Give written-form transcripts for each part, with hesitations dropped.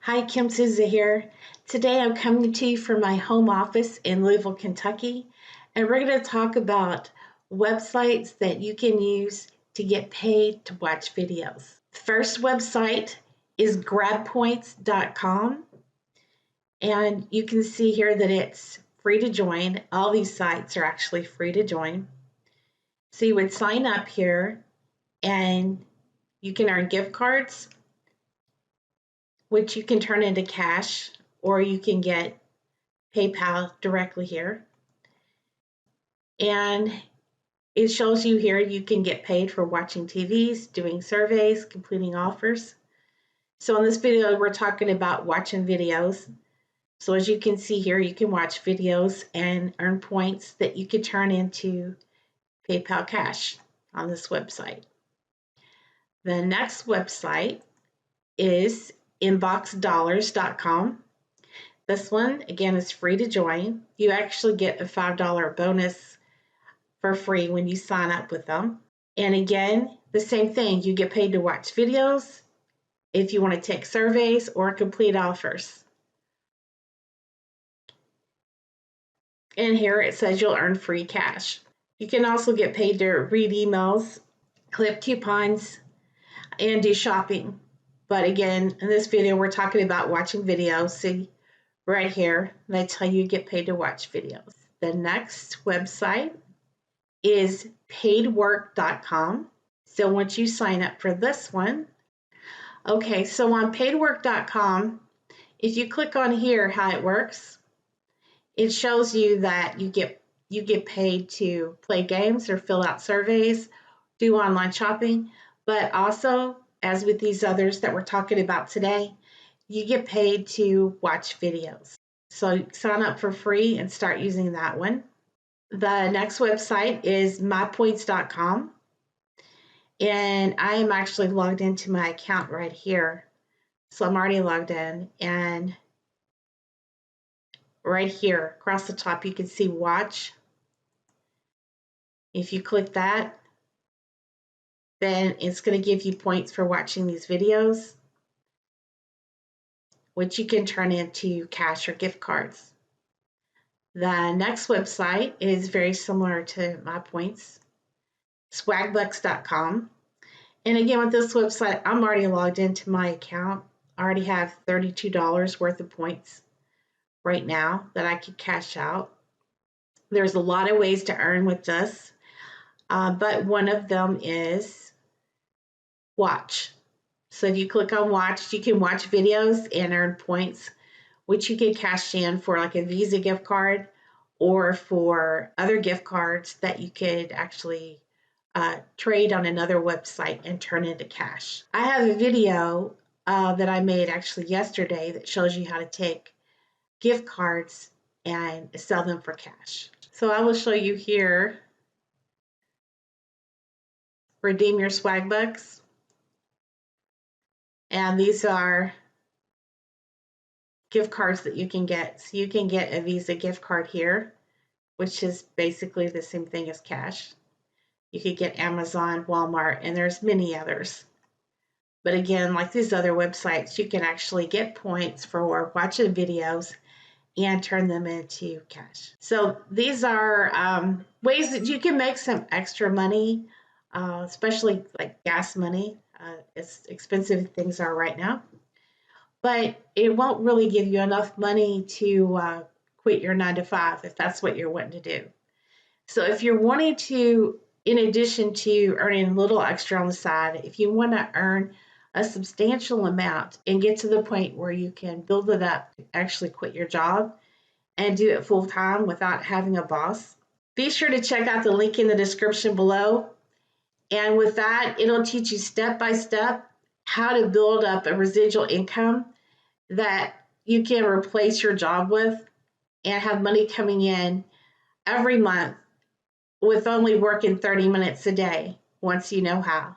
Hi, Kim Souza here. Today I'm coming to you from my home office in Louisville, Kentucky, and we're going to talk about websites that you can use to get paid to watch videos. The first website is grabpoints.com, and you can see here that it's free to join. All these sites are actually free to join. So you would sign up here and you can earn gift cards, which you can turn into cash, or you can get PayPal directly here. And it shows you here you can get paid for watching TVs, doing surveys, completing offers. So in this video, we're talking about watching videos. So as you can see here, you can watch videos and earn points that you can turn into PayPal cash on this website. The next website is inboxdollars.com. This one, again, is free to join. You actually get a $5 bonus for free when you sign up with them. And again, the same thing, you get paid to watch videos if you want to take surveys or complete offers. And here it says you'll earn free cash. You can also get paid to read emails, clip coupons, and do shopping. But again, in this video, we're talking about watching videos. See right here, that's how you get paid to watch videos. The next website is paidwork.com. So once you sign up for this one, okay, so on paidwork.com, if you click on here how it works, it shows you that you get paid to play games or fill out surveys, do online shopping, but also, as with these others that we're talking about today, you get paid to watch videos. So sign up for free and start using that one. The next website is MyPoints.com. And I am actually logged into my account right here. So I'm already logged in, and right here across the top you can see watch. If you click that, then it's going to give you points for watching these videos, which you can turn into cash or gift cards. The next website is very similar to MyPoints, Swagbucks.com. And again, with this website, I'm already logged into my account. I already have $32 worth of points right now that I could cash out. There's a lot of ways to earn with this, but one of them is watch. So if you click on watch, you can watch videos and earn points, which you can cash in for like a Visa gift card or for other gift cards that you could actually trade on another website and turn into cash. I have a video that I made actually yesterday that shows you how to take gift cards and sell them for cash. So I will show you here, redeem your Swagbucks. And these are gift cards that you can get. So you can get a Visa gift card here, which is basically the same thing as cash. You could get Amazon, Walmart, and there's many others. But again, like these other websites, you can actually get points for watching videos and turn them into cash. So these are ways that you can make some extra money, especially like gas money. As expensive as things are right now. But it won't really give you enough money to quit your 9 to 5 if that's what you're wanting to do. So if you're wanting to, in addition to earning a little extra on the side, if you want to earn a substantial amount and get to the point where you can build it up, actually quit your job and do it full time without having a boss, be sure to check out the link in the description below. And with that, it'll teach you step by step how to build up a residual income that you can replace your job with and have money coming in every month with only working 30 minutes a day once you know how.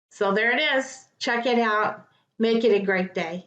So there it is. Check it out. Make it a great day.